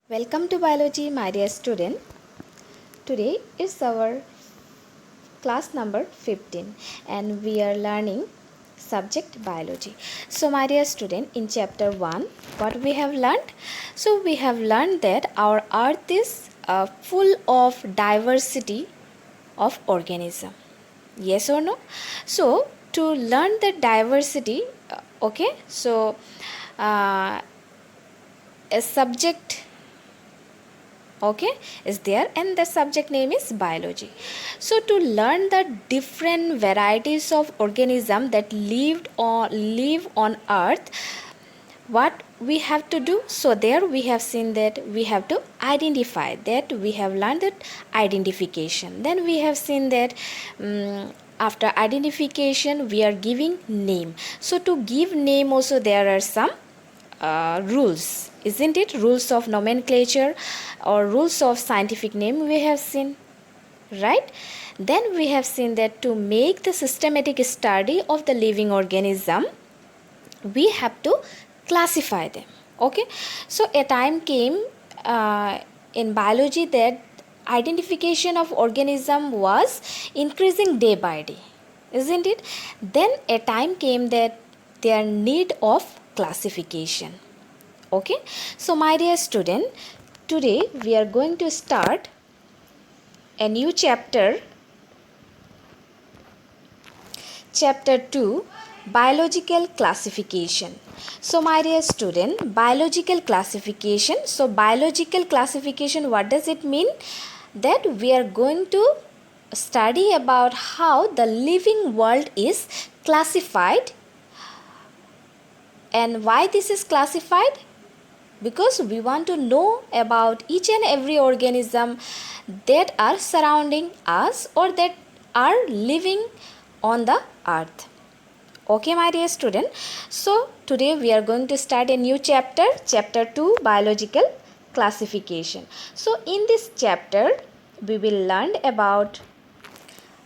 Welcome to biology, my dear student. Today is our class number 15 and we are learning subject biology. So my dear student, in chapter 1, what we have learned? So we have learned that our earth is full of diversity of organism. Yes or no? So to learn the diversity, uh, a subject is there and the subject name is biology. So to learn the different varieties of organism that live on earth, what we have to do? So there we have seen that we have to identify, that we have learned that identification. Then we have seen that after identification we are giving name. So to give name also there are some rules, isn't it? Rules of nomenclature or rules of scientific name we have seen, right? Then we have seen that to make the systematic study of the living organism, we have to classify them. Okay, so a time came in biology that identification of organism was increasing day by day, isn't it? Then a time came that there need of classification. Okay, so my dear student, today we are going to start a new chapter, chapter 2, biological classification. So my dear student, biological classification. So biological classification, what does it mean? That we are going to study about how the living world is classified. And why this is classified? Because we want to know about each and every organism that are surrounding us or that are living on the earth. Okay, my dear student. So today we are going to start a new chapter, chapter 2, biological classification. So in this chapter we will learn about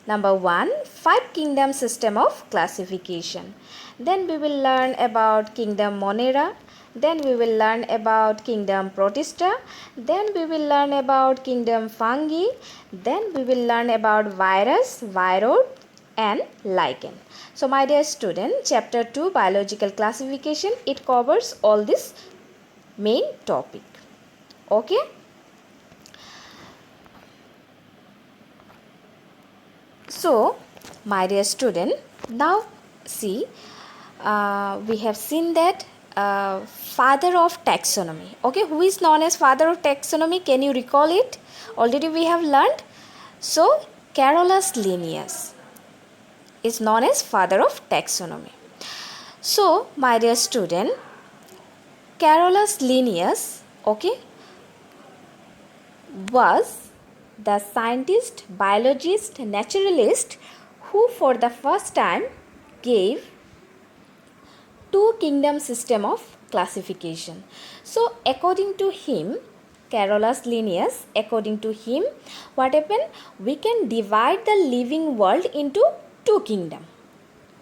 number 1, 5 kingdom system of classification. Then we will learn about kingdom Monera. Then we will learn about kingdom Protista. Then we will learn about kingdom Fungi. Then we will learn about virus, virode and lichen. So my dear student, chapter 2, biological classification, it covers all this main topic. Okay. So my dear student, now see, we have seen that father of taxonomy. Okay, who is known as father of taxonomy? Can you recall it? Already we have learned. So Carolus Linnaeus is known as father of taxonomy. So my dear student, Carolus Linnaeus, okay, was the scientist, biologist, naturalist who for the first time gave two kingdom system of classification. So according to him, Carolus Linnaeus, according to him, what happened? We can divide the living world into two kingdom.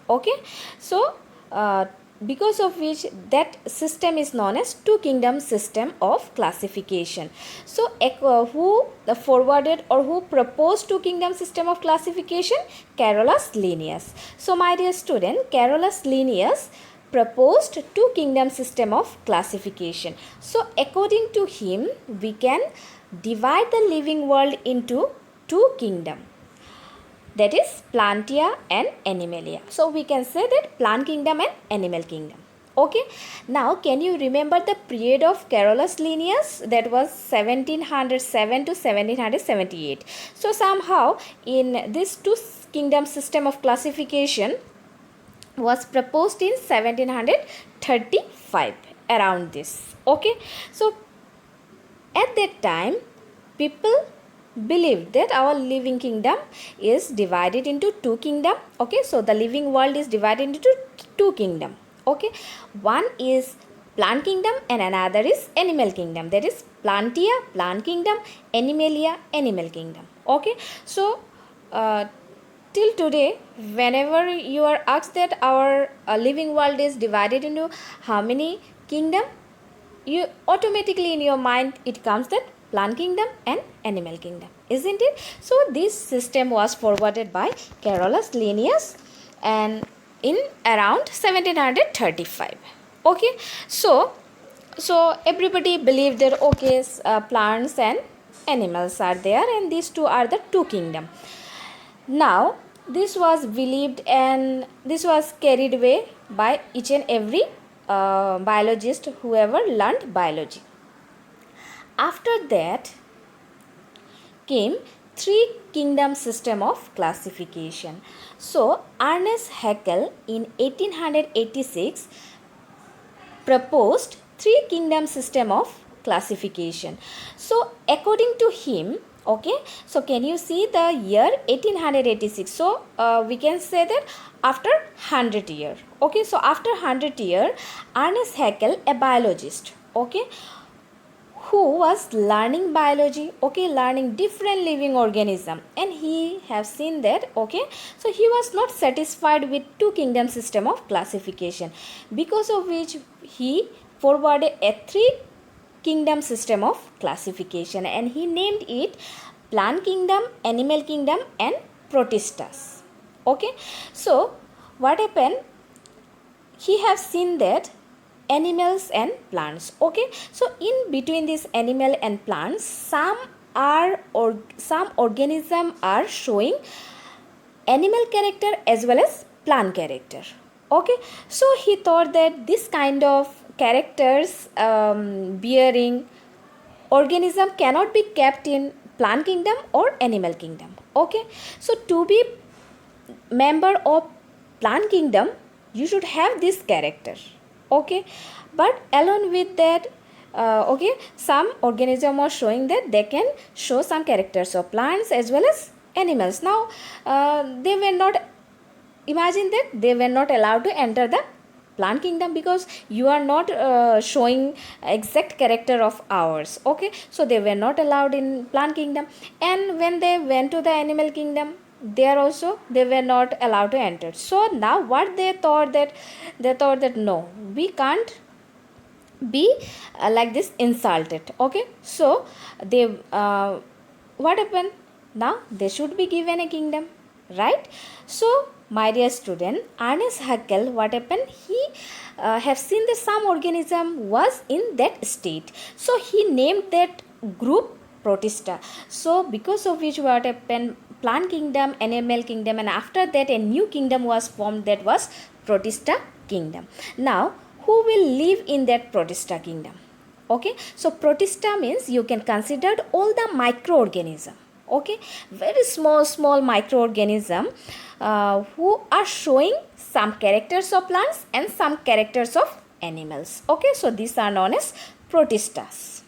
Okay, so because of which that system is known as two kingdom system of classification. So who forwarded or who proposed two kingdom system of classification? Carolus Linnaeus. So my dear student, Carolus Linnaeus proposed two kingdom system of classification. So according to him, we can divide the living world into two kingdom, that is Plantia and Animalia. So we can say that plant kingdom and animal kingdom. Okay, now can you remember the period of Carolus Linnaeus? That was 1707 to 1778. So somehow in this two kingdom system of classification was proposed in 1735, around this. Okay, so at that time people believed that our living kingdom is divided into two kingdom. Okay, so the living world is divided into two kingdom. Okay, one is plant kingdom and another is animal kingdom, that is Plantia, plant kingdom, Animalia, animal kingdom. Okay, so till today whenever you are asked that our living world is divided into how many kingdom, you automatically in your mind it comes that plant kingdom and animal kingdom, isn't it? So this system was forwarded by Carolus Linnaeus and in around 1735. Okay, so everybody believed that okay, plants and animals are there and these two are the two kingdom. Now this was believed and this was carried away by each and every biologist whoever learned biology. After that came three kingdom system of classification. So Ernest Haeckel in 1886 proposed three kingdom system of classification. So according to him, okay, so can you see the year 1886? So we can say that after 100 year, okay, so after 100 year, Ernest Haeckel, a biologist, okay, who was learning biology, okay, learning different living organism, and he have seen that, okay, so he was not satisfied with two kingdom system of classification, because of which he forwarded a three kingdom system of classification and he named it plant kingdom, animal kingdom and protistas. Okay, so what happened, he have seen that animals and plants, okay, so in between this animal and plants some organism are showing animal character as well as plant character, okay, so he thought that this kind of characters bearing organism cannot be kept in plant kingdom or animal kingdom, okay, so to be member of plant kingdom you should have this character, okay, but along with that okay, some organism are showing that they can show some characters of plants as well as animals. Now they were not, imagine that they were not allowed to enter the plant kingdom because you are not showing exact character of ours, okay, so they were not allowed in plant kingdom, and when they went to the animal kingdom there also they were not allowed to enter. So now what they thought that no, we can't be like this insulted, okay, so they what happened, now they should be given a kingdom, right? So my dear student, Ernest Haeckel, what happened, he have seen that some organism was in that state, so he named that group protista. So because of which what happened, plant kingdom, animal kingdom, and after that a new kingdom was formed, that was protista kingdom. Now who will live in that protista kingdom, okay, so protista means you can consider all the microorganism, okay, very small microorganism who are showing some characters of plants and some characters of animals, okay, so these are known as protistas.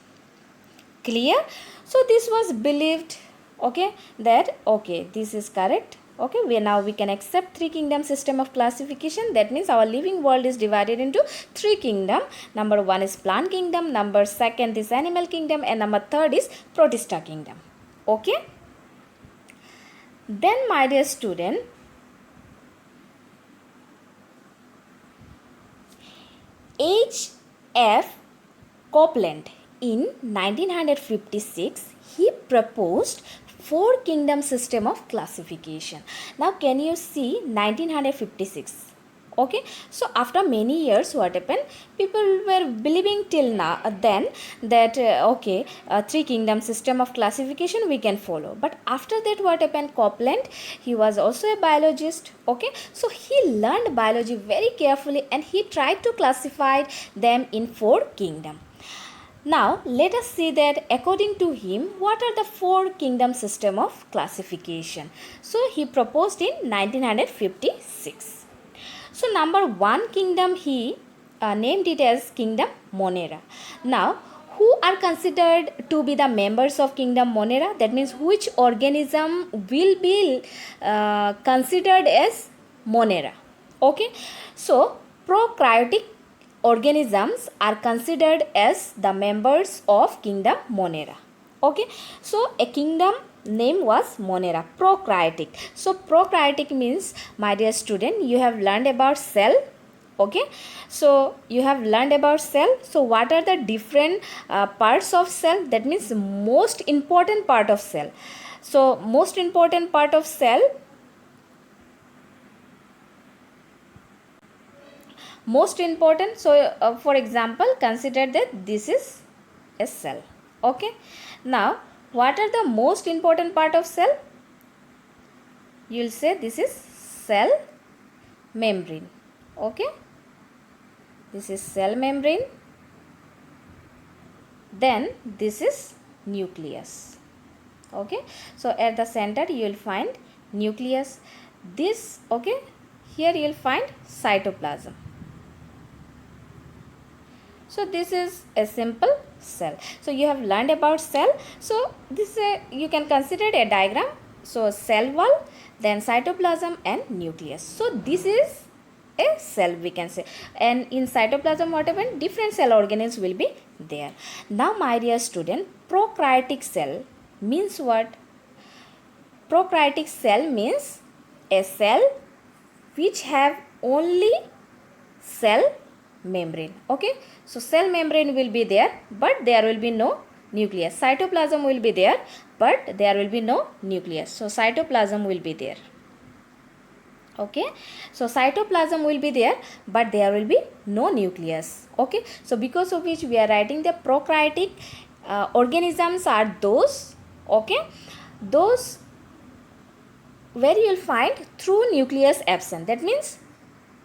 Clear? So this was believed, okay, that okay, this is correct, okay, we can accept three kingdom system of classification. That means our living world is divided into three kingdom. Number one is plant kingdom, number second is animal kingdom, and number third is protista kingdom, okay. Then my dear student, H.F. Copeland in 1956 he proposed four kingdom system of classification. Now can you see 1956, okay, so after many years what happened, people were believing till now then that okay, three kingdom system of classification we can follow, but after that what happened, Copeland, he was also a biologist, okay, so he learned biology very carefully and he tried to classify them in four kingdom. Now let us see that according to him what are the four kingdom system of classification. So he proposed in 1956. So number one kingdom he named it as kingdom Monera. Now who are considered to be the members of kingdom Monera? That means which organism will be considered as Monera, okay. So prokaryotic organisms are considered as the members of kingdom Monera, okay. So a kingdom name was Monera, prokaryotic. So prokaryotic means, my dear student, you have learned about cell, Okay, so you have learned about cell. So what are the different parts of cell? That means most important part of cell. So most important part of cell, most important. So for example, consider that this is a cell. Okay, now what are the most important part of cell? You will say this is cell membrane. Okay, this is cell membrane. Then this is nucleus. Okay, so at the center you will find nucleus. This, okay, here you will find cytoplasm. So this is a simple cell. So you have learned about cell. So this you can consider a diagram. So cell wall, then cytoplasm and nucleus. So this is a cell, we can say. And in cytoplasm what happened? Different cell organelles will be there. Now my dear student, prokaryotic cell means what? Prokaryotic cell means a cell which have only cell membrane. Okay, so cell membrane will be there, but there will be no nucleus. Cytoplasm will be there, but there will be no nucleus. So cytoplasm will be there. Okay, so cytoplasm will be there, but there will be no nucleus. Okay, so because of which we are writing the prokaryotic organisms are those, okay, those where you will find true nucleus absent. That means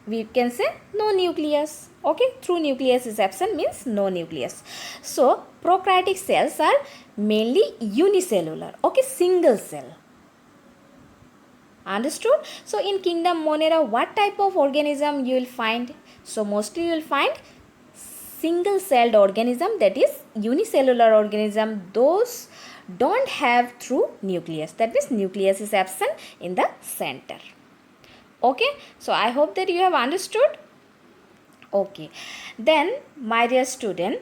we can say no nucleus. Okay, true nucleus is absent means no nucleus. So prokaryotic cells are mainly unicellular. Okay, single cell. Understood? So in kingdom Monera, what type of organism you will find? So mostly you will find single celled organism, that is unicellular organism. Those don't have true nucleus. That means nucleus is absent in the center. Okay, so I hope that you have understood. Okay, then my dear student,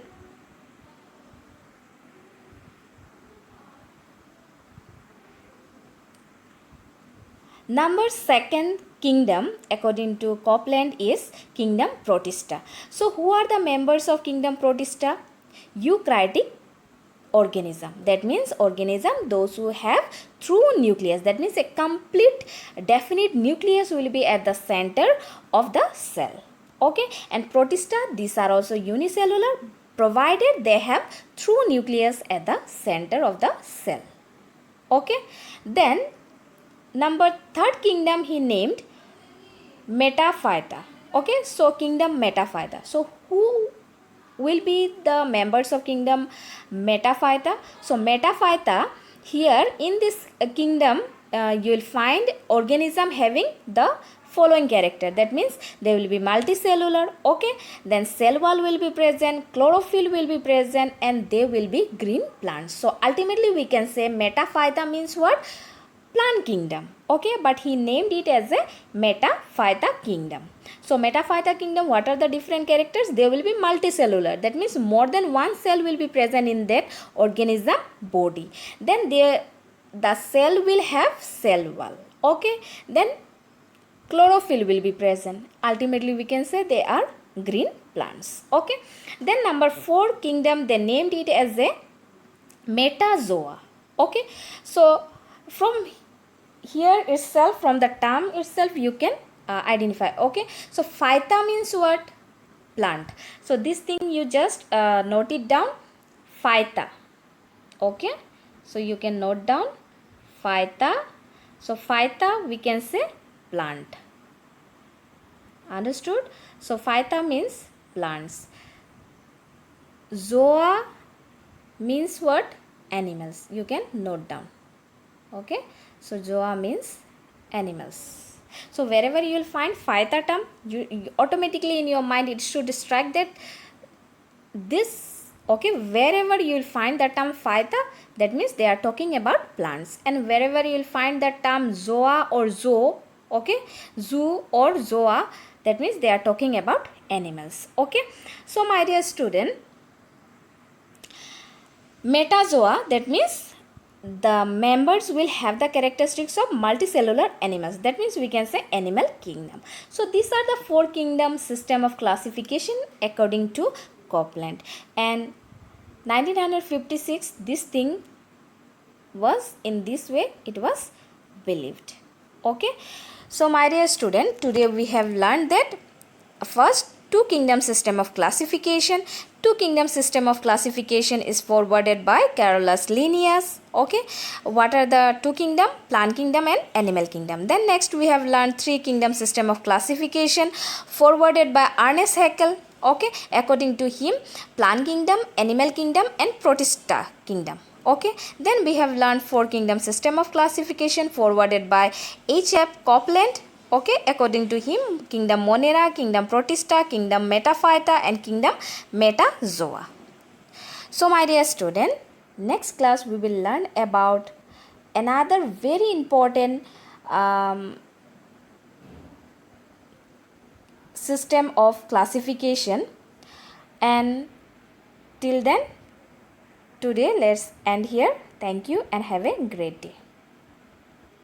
number second kingdom according to Copeland is kingdom Protista. So who are the members of kingdom Protista? Eukaryotic organism. That means organism those who have true nucleus. That means a complete definite nucleus will be at the center of the cell. Okay, and Protista, these are also unicellular provided they have true nucleus at the center of the cell. Okay, then number third kingdom he named Metaphyta. Okay, so kingdom Metaphyta. So who will be the members of kingdom Metaphyta? So Metaphyta, here in this kingdom you will find organism having the following character. That means they will be multicellular. Okay, then cell wall will be present, chlorophyll will be present, and they will be green plants. So ultimately we can say Metaphyta means what? Plant kingdom. Okay, but he named it as a Metaphyta kingdom. So Metaphyta kingdom, what are the different characters? They will be multicellular. That means more than one cell will be present in that organism body. Then the cell will have cell wall. Okay, then chlorophyll will be present. Ultimately we can say they are green plants. Okay, then number 4 kingdom, they named it as a Metazoa. Okay, so from here itself, from the term itself you can identify. Okay, so phyta means what? Plant. So this thing you just note it down, phyta. Okay, so you can note down phyta. So phyta we can say plant. Understood? So phyta means plants. Zoa means what? Animals. You can note down. Okay, so zoa means animals. So wherever you will find phyta term, you automatically in your mind it should strike that this, okay, wherever you will find the term phyta, that means they are talking about plants. And wherever you will find the term zoa or zoo, okay, zoo or zoa, that means they are talking about animals. Okay, so my dear student, Metazoa, that means the members will have the characteristics of multicellular animals. That means we can say animal kingdom. So these are the 4 kingdom system of classification according to Copeland. And 1956 this thing was in this way it was believed. Okay. So my dear student, today we have learned that first 2 kingdom system of classification. 2 kingdom system of classification is forwarded by Carolus Linnaeus. Okay, what are the 2 kingdom? Plant kingdom and animal kingdom. Then next we have learned 3 kingdom system of classification forwarded by Ernest Haeckel. Okay, according to him, plant kingdom, animal kingdom and protista kingdom. Okay, then we have learned 4 kingdom system of classification forwarded by H.F. Copeland. Okay, according to him, kingdom Monera, kingdom Protista, kingdom Metaphyta and kingdom Metazoa. So my dear student, next class we will learn about another very important system of classification, and till then today let's end here. Thank you and have a great day.